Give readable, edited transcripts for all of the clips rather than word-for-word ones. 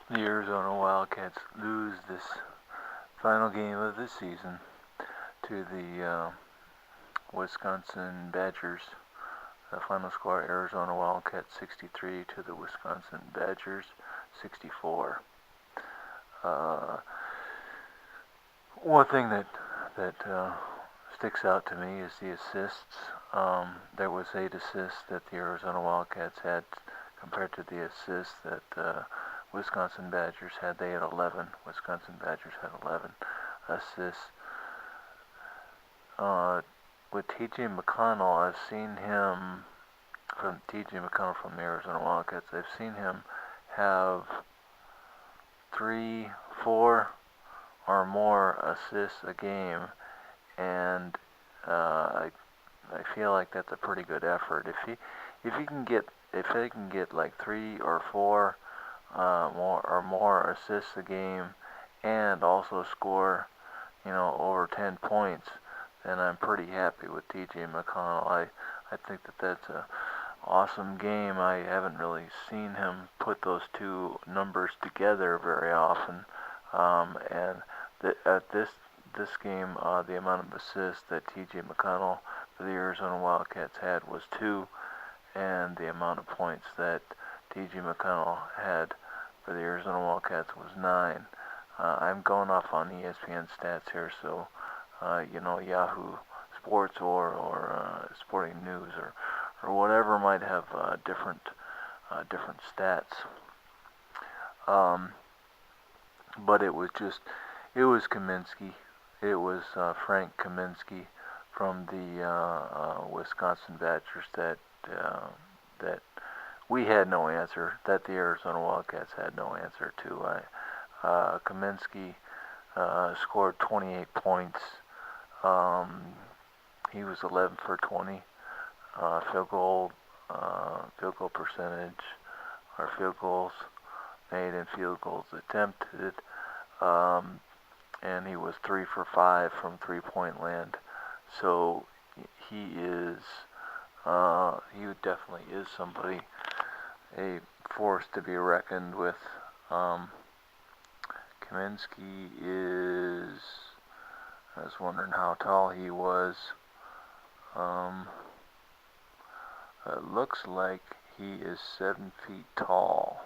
The Arizona Wildcats lose this final game of the season to the Wisconsin Badgers. The final score: Arizona Wildcats 63 to the Wisconsin Badgers 64. One thing that sticks out to me is the assists. There was 8 assists that the Arizona Wildcats had compared to the assists that Wisconsin Badgers had. They had 11. Wisconsin Badgers had 11 assists. With T.J. McConnell, I've seen him from T.J. McConnell from the Arizona Wildcats. I've seen him have 3, 4, or more assists a game, and I feel like that's a pretty good effort. If he can get like 3 or 4 more assists a game, and also score, over 10 points, then I'm pretty happy with T.J. McConnell. I think that's a awesome game. I haven't really seen him put those two numbers together very often, and at this game, the amount of assists that T.J. McConnell for the Arizona Wildcats had was 2, and the amount of points that T.J. McConnell had for the Arizona Wildcats was 9. I'm going off on ESPN stats here, so Yahoo Sports or Sporting News or whatever might have different stats. But it was Kaminsky. It was Frank Kaminsky from the Wisconsin Badgers that we had no answer, that the Arizona Wildcats had no answer to. Kaminsky scored 28 points. He was 11 for 20. Field goal percentage, or field goals made and field goals attempted, and he was 3 for 5 from 3-point land. So he definitely is somebody, a force to be reckoned with. Kaminsky is, I was wondering how tall he was. It looks like he is 7 feet tall.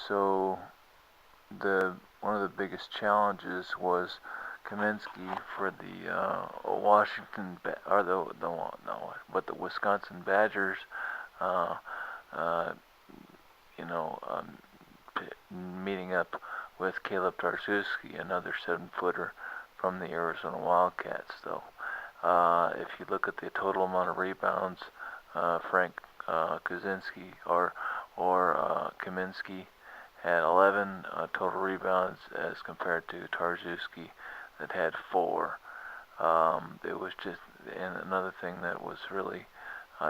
So one of the biggest challenges was Kaminsky for the the Wisconsin Badgers. Meeting up with Caleb Tarczewski, another 7-footer from the Arizona Wildcats. Though, if you look at the total amount of rebounds, Frank Kaczynski or Kaminsky had 11 total rebounds as compared to Tarczewski that had 4. It was just, and another thing that was really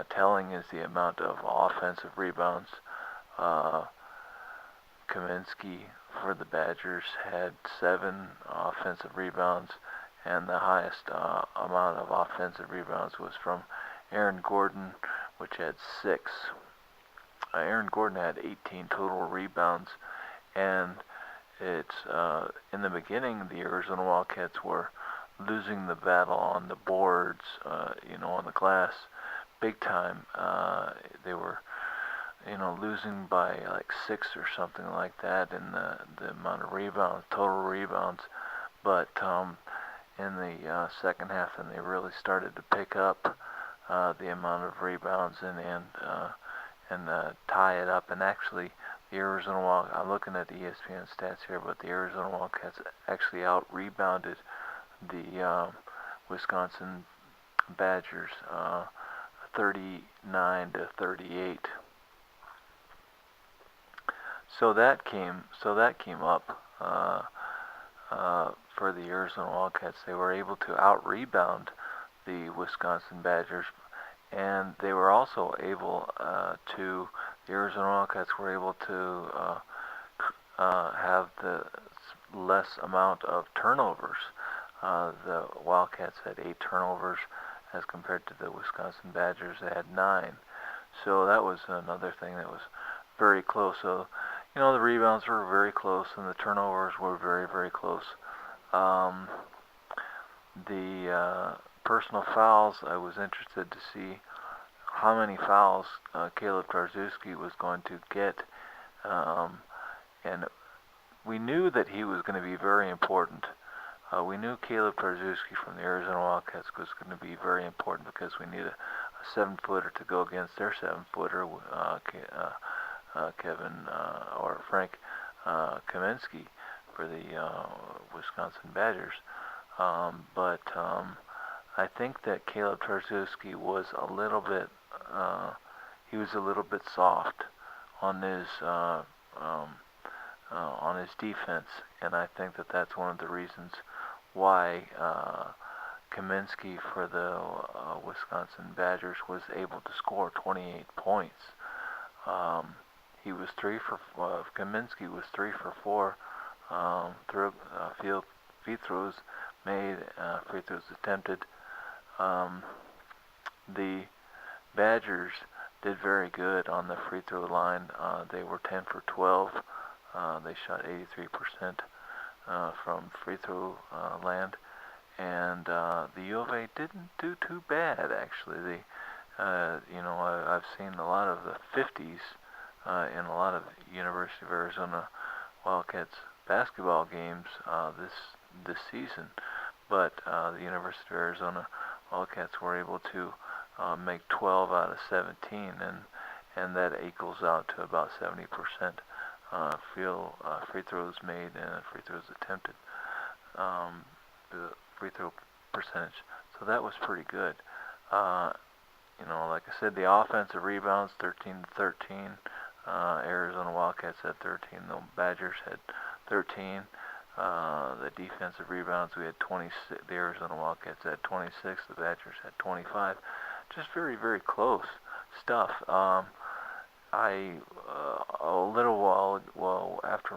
telling is the amount of offensive rebounds. Kaminsky for the Badgers had 7 offensive rebounds, and the highest amount of offensive rebounds was from Aaron Gordon, which had 6. Aaron Gordon had 18 total rebounds, and it's in the beginning the Arizona Wildcats were losing the battle on the boards, on the glass, big time. They were losing by like 6 or something like that in the amount of rebounds, total rebounds. But in the second half, then they really started to pick up the amount of rebounds and tie it up. And actually, the Arizona Wildcats, I'm looking at the ESPN stats here, but the Arizona Wildcats actually out-rebounded the Wisconsin Badgers 39 to 38. So that came up for the Arizona Wildcats. They were able to out-rebound the Wisconsin Badgers, and they were also able the Arizona Wildcats were able to have the less amount of turnovers. The Wildcats had 8 turnovers as compared to the Wisconsin Badgers. They had 9. So that was another thing that was very close. So, the rebounds were very close and the turnovers were very, very close. Um, the personal fouls, I was interested to see how many fouls Caleb Tarczewski was going to get. Um, and we knew that he was going to be very important. We knew Caleb Tarczewski from the Arizona Wildcats was going to be very important because we needed a 7-footer to go against their 7-footer, Kevin or Frank Kaminsky for the Wisconsin Badgers. But I think that Caleb Tarczewski was a little bit soft on his defense, and I think that that's one of the reasons why Kaminsky for the Wisconsin Badgers was able to score 28 points. He was Kaminsky was 3 for 4 through free throws made, free throws attempted. The Badgers did very good on the free throw line. They were 10 for 12. They shot 83% from free throw land, and the U of A didn't do too bad actually. I've seen a lot of the 50s in a lot of University of Arizona Wildcats basketball games this season, but the University of Arizona Wildcats were able to make 12 out of 17, and that equals out to about 70% free throws made and free throws attempted, the free throw percentage. So that was pretty good. Like I said, the offensive rebounds 13 to 13. Arizona Wildcats had 13. The Badgers had 13. The defensive rebounds, we had 26. The Arizona Wildcats had 26. The Badgers had 25. Just very, very close stuff.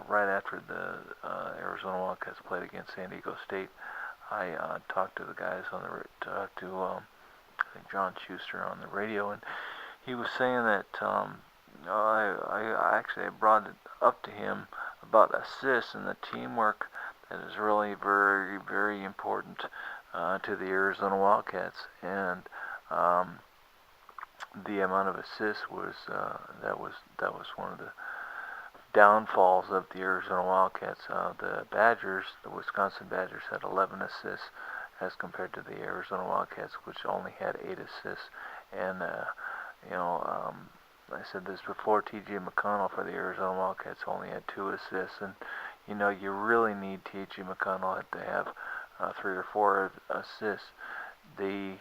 Right after the Arizona Wildcats played against San Diego State, I talked to the guys I think John Schuster on the radio, and he was saying that I actually brought it up to him about assists and the teamwork that is really very, very important to the Arizona Wildcats, and the amount of assists was one of the downfalls of the Arizona Wildcats. The Wisconsin Badgers had 11 assists as compared to the Arizona Wildcats, which only had 8 assists. And I said this before, T.J. McConnell for the Arizona Wildcats only had 2 assists, and you really need T.J. McConnell to have 3 or 4 assists. The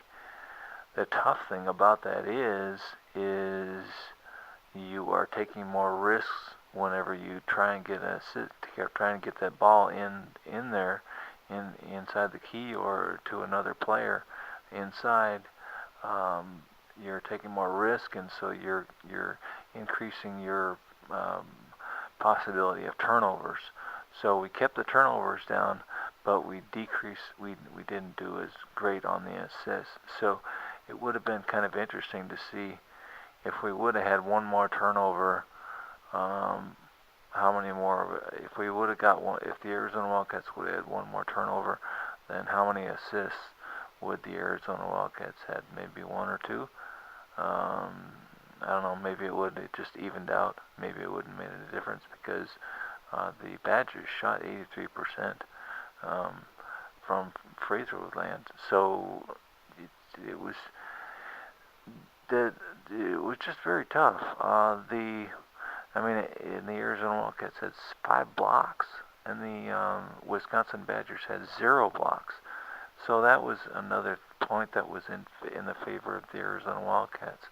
tough thing about that is you are taking more risks whenever you try and get trying to get that ball in there, inside the key or to another player inside. You're taking more risk, and so you're increasing your possibility of turnovers. So we kept the turnovers down, but we didn't do as great on the assists. So it would have been kind of interesting to see if we would have had one more turnover, how many more, if we would have got one, if the Arizona Wildcats would have had one more turnover, then how many assists would the Arizona Wildcats had? Maybe 1 or 2? I don't know, maybe it would have just evened out. Maybe it wouldn't have made a difference because the Badgers shot 83% from free throw land. So it was just very tough. In the Arizona Wildcats had 5 blocks, and the Wisconsin Badgers had 0 blocks. So that was another point that was in the favor of the Arizona Wildcats.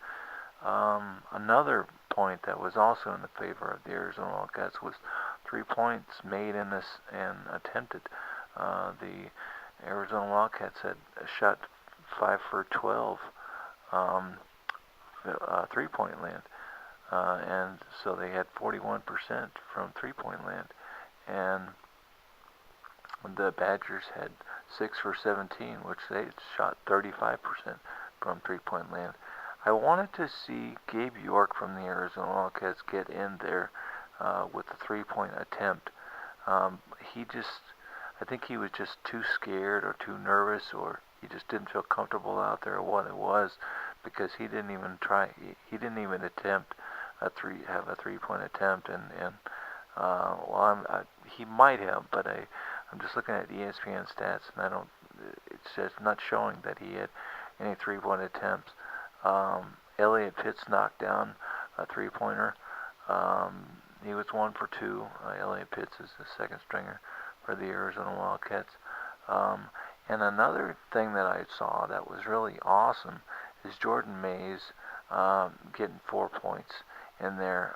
Another point that was also in the favor of the Arizona Wildcats was 3 points made in this and attempted. The Arizona Wildcats had shot 5 for 12 3-point land, and so they had 41% from 3-point land, and the Badgers had 6 for 17, which they shot 35% from 3-point land. I wanted to see Gabe York from the Arizona Wildcats get in there with the three-point attempt. He just, I think he was just too scared or too nervous, or he just didn't feel comfortable out there, or what it was, because he didn't even try. He didn't even attempt have a three-point attempt, and he might have, but I'm just looking at ESPN stats, and I don't. It's just not showing that he had any three-point attempts. Elliott Pitts knocked down a three-pointer. He was 1 for 2. Elliott Pitts is the second stringer for the Arizona Wildcats. And another thing that I saw that was really awesome is Jordan Mays getting 4 points in there.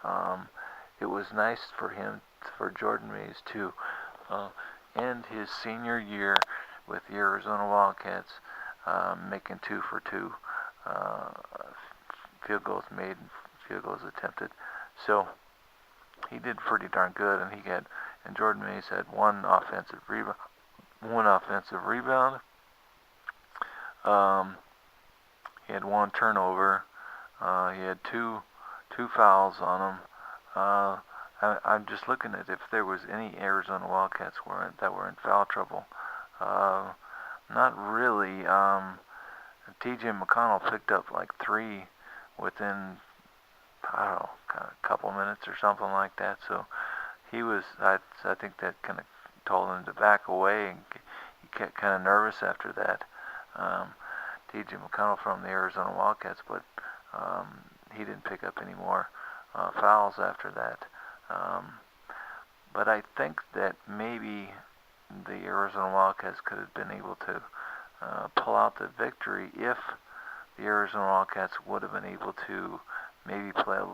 It was nice for Jordan Mays to end his senior year with the Arizona Wildcats, making 2 for 2 field goals made and field goals attempted. So he did pretty darn good, and Jordan Mays had one offensive rebound. He had 1 turnover. He had two fouls on him. I'm just looking at if there was any Arizona Wildcats that were in foul trouble. Not really. T.J. McConnell picked up like 3 within, I don't know, a couple minutes or something like that. So he was, I think that kind of told him to back away, and he got kind of nervous after that. T.J. McConnell from the Arizona Wildcats, but he didn't pick up any more fouls after that. But I think that maybe the Arizona Wildcats could have been able to pull out the victory if the Arizona Wildcats would have been able to maybe play a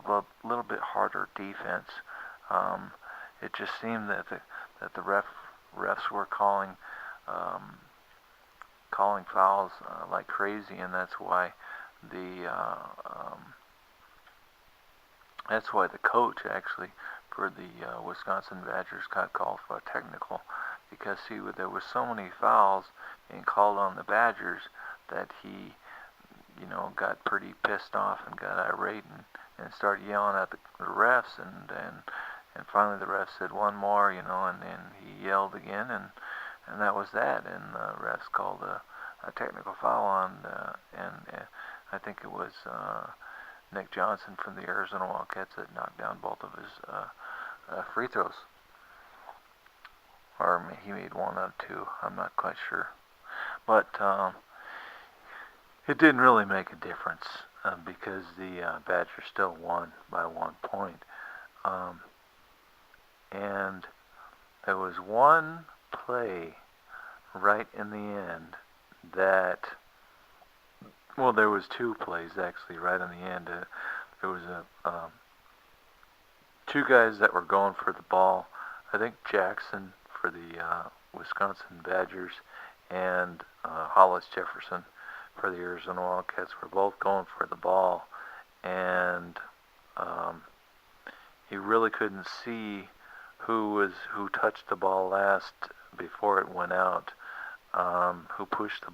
little bit harder defense. It just seemed that the refs were calling fouls like crazy, and that's why the coach actually for the Wisconsin Badgers got called for a technical, because there was so many fouls being called on the Badgers that he, got pretty pissed off and got irate and started yelling at the refs, and finally the ref said 1 more, and then he yelled again, and that was that, and the refs called a technical foul on, and I think it was Nick Johnson from the Arizona Wildcats that knocked down both of his free throws. Or he made 1 out of 2, I'm not quite sure. But it didn't really make a difference because the Badgers still won by 1 point. And there was one play right in the end that, well, there was 2 plays actually right in the end. There was 2 guys that were going for the ball. I think Jackson for the Wisconsin Badgers and Hollis-Jefferson for the Arizona Wildcats were both going for the ball, and he really couldn't see who touched the ball last before it went out, who touched the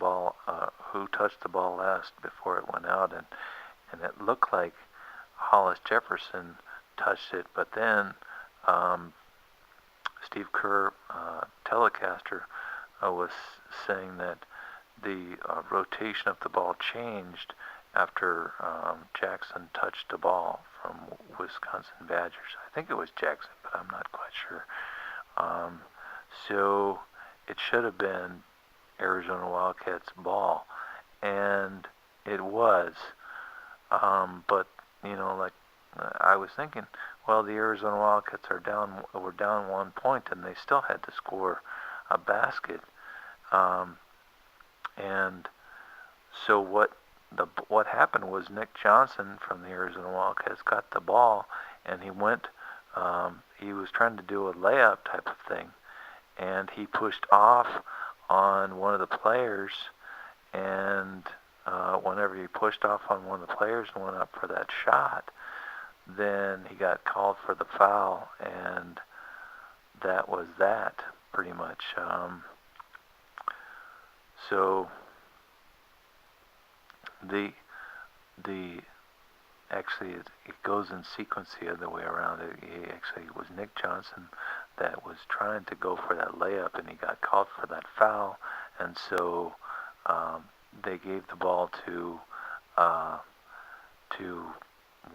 ball last before it went out, and it looked like Hollis-Jefferson touched it, but then Steve Kerr, telecaster, was saying that the rotation of the ball changed after Jackson touched the ball from Wisconsin Badgers. I think it was Jackson, but I'm not quite sure. So it should have been Arizona Wildcats ball, and it was. But like I was thinking, well, the Arizona Wildcats were down 1 point, and they still had to score a basket. And so what happened was Nick Johnson from the Arizona Wildcats got the ball, and he was trying to do a layup type of thing, and he pushed off on one of the players, and whenever he pushed off on one of the players and went up for that shot, then he got called for the foul, and that was that, pretty much. So the actually it goes in sequence the other way around. It was Nick Johnson that was trying to go for that layup, and he got called for that foul, and so they gave the ball uh, to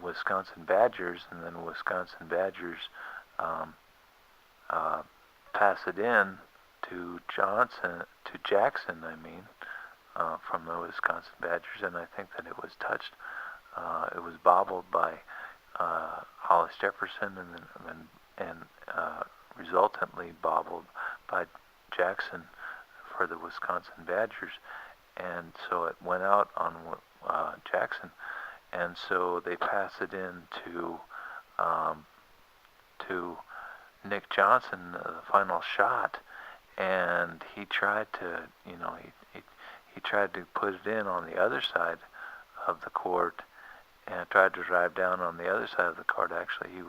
Wisconsin Badgers, and then Wisconsin Badgers um, pass it in to Jackson, from the Wisconsin Badgers, and I think that it was touched. It was bobbled by Hollis-Jefferson, and resultantly bobbled by Jackson for the Wisconsin Badgers, and so it went out on Jackson, and so they pass it in to Nick Johnson, the final shot, and he tried to, he tried to put it in on the other side of the court, and tried to drive down on the other side of the court. Actually, he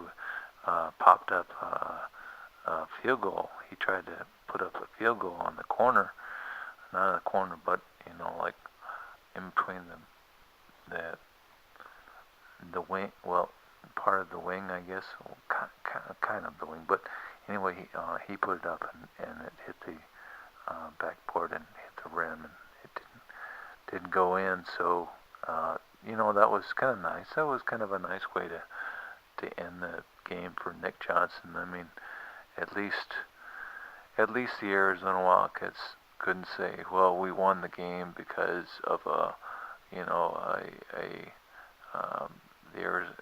popped up a field goal. He tried to put up a field goal on the corner, not on the corner, but like in between the wing. Well, part of the wing, I guess, kind of the wing. But anyway, he put it up, and it hit the backboard and hit the rim, and it didn't go in. So that was kind of nice. That was kind of a nice way to end the game for Nick Johnson. I mean, at least the Arizona Wildcats couldn't say, well, we won the game because of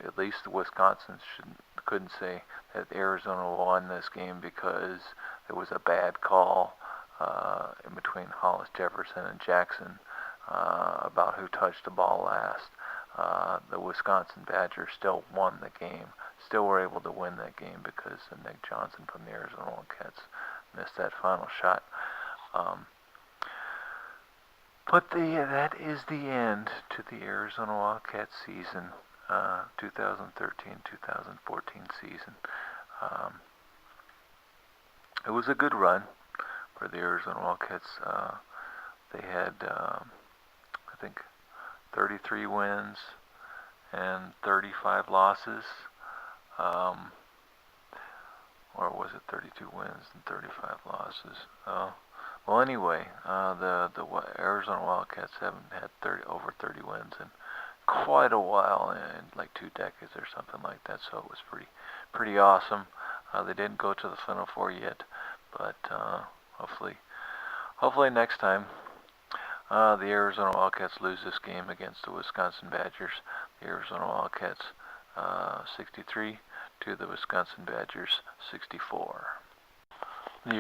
at least the Wisconsin couldn't say that Arizona won this game because there was a bad call in between Hollis-Jefferson and Jackson about who touched the ball last. The Wisconsin Badgers still won the game, still were able to win that game because Nick Johnson from the Arizona Wildcats missed that final shot. But that is the end to the Arizona Wildcats season, 2013-2014 season. It was a good run for the Arizona Wildcats. They had, I think, 33 wins and 35 losses. Or was it 32 wins and 35 losses? Well, anyway, the Arizona Wildcats haven't had over 30 wins in quite a while, in like 2 decades or something like that. So it was pretty awesome. They didn't go to the Final Four yet, but hopefully next time the Arizona Wildcats lose this game against the Wisconsin Badgers. The Arizona Wildcats 63 to the Wisconsin Badgers 64. The